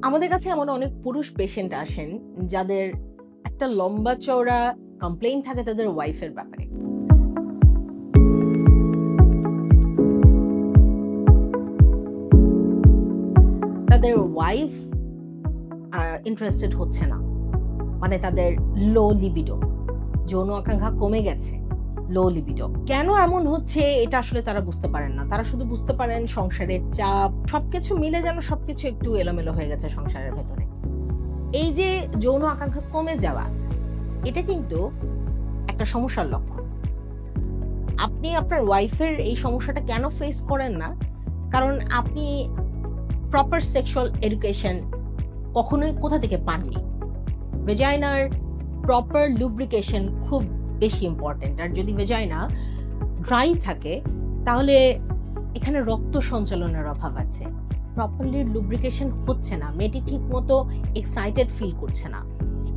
আমাদের কাছে এমন অনেক পুরুষ পেশেন্ট আসেন যাদের একটা লম্বা চওড়া কমপ্লেইন থাকে তাদের ওয়াইফের ব্যাপারে। তাদের ওয়াইফ ইন্টারেস্টেড হচ্ছে না, মানে তাদের লো লিবিডো, যৌন আকাঙ্ক্ষা কমে গেছে, লো লিবিডো। কেন এমন হচ্ছে এটা আসলে তারা বুঝতে পারেন না। তারা শুধু বুঝতে পারেন সংসারের চাপ, সবকিছু মিলে যেন সবকিছু একটু এলোমেলো হয়ে গেছে সংসারের ভেতরে। এই যে যৌন আকাঙ্ক্ষা কমে যাওয়া, এটা কিন্তু একটা সমস্যার লক্ষণ। আপনি আপনার ওয়াইফের এই সমস্যাটা কেন ফেস করেন না? কারণ আপনি প্রপার সেক্সুয়াল এডুকেশন কখনোই কোথা থেকে পাননি। ভেজাইনার প্রপার লুব্রিকেশন খুব বেশি ইম্পর্টেন্ট। আর যদি ভেজাইনা ড্রাই থাকে তাহলে এখানে রক্ত সঞ্চালনের অভাব আছে, প্রপারলি লুব্রিকেশন হচ্ছে না, মেয়েটি ঠিক মতো এক্সাইটেড ফিল করছে না।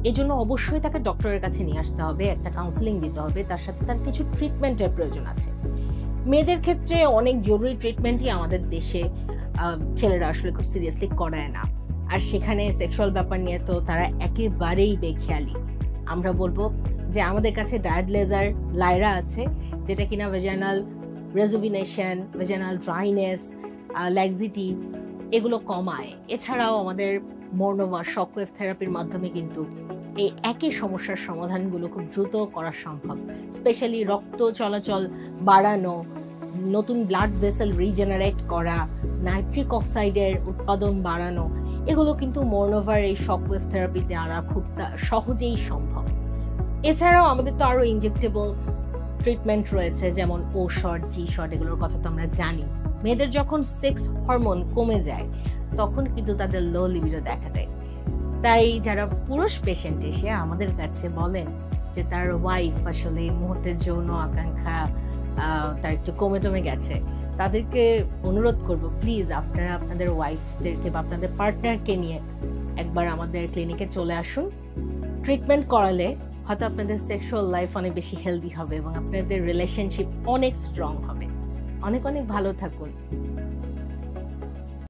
এজন্য অবশ্যই তাকে ডক্টরের কাছে নিয়ে আসতে হবে, একটা কাউন্সেলিং দিতে হবে, তার সাথে তার কিছু ট্রিটমেন্টের প্রয়োজন আছে। মেয়েদের ক্ষেত্রে অনেক জরুরি ট্রিটমেন্টই আমাদের দেশে ছেলেরা আসলে খুব সিরিয়াসলি করায় না। আর সেখানে সেক্সুয়াল ব্যাপার নিয়ে তো তারা একেবারেই বেখেয়ালি। আমরা বলবো যে আমাদের কাছে ডায়েট লেজার লাইরা আছে, যেটা কিনা ভেজাইনাল রেজুভিনেশন, ভেজাইনাল ড্রাইনেস, ল্যাক্সিটি এগুলো কমায়। এছাড়াও আমাদের মর্নোভা শকওয়েভ থেরাপির মাধ্যমে কিন্তু এই একই সমস্যার সমাধানগুলো খুব দ্রুত করা সম্ভব। স্পেশালি রক্ত চলাচল বাড়ানো, নতুন ব্লাড ভেসেল রিজেনারেট করা, নাইট্রিক অক্সাইডের উৎপাদন বাড়ানো, এগুলো কিন্তু মর্নোভার এই শকওয়েভ থেরাপিতে আনা খুব সহজেই সম্ভব। এছাড়াও আমাদের তো আরো ইনজেক্টেবল ট্রিটমেন্ট রয়েছে, যেমন ও শট, জি শট, এগুলোর কথা তো আমরা জানি। মেয়েদের যখন সেক্স হরমোন কমে যায় তখন কিন্তু তাদের লো লিবিডো দেখা দেয়। তাই যারা পুরুষ পেশেন্ট এসে আমাদের কাছে বলেন যে তার ওয়াইফ আসলে এই মুহূর্তে যৌন আকাঙ্ক্ষা তার একটু কমে গেছে, তাদেরকে অনুরোধ করব, প্লিজ আপনারা আপনাদের ওয়াইফদেরকে বা আপনাদের পার্টনারকে নিয়ে একবার আমাদের ক্লিনিকে চলে আসুন। ট্রিটমেন্ট করালে হয়তো আপনাদের সেক্সুয়াল লাইফ অনেক বেশি হেলদি হবে এবং আপনাদের রিলেশনশিপ অনেক স্ট্রং হবে। অনেক অনেক ভালো থাকুন।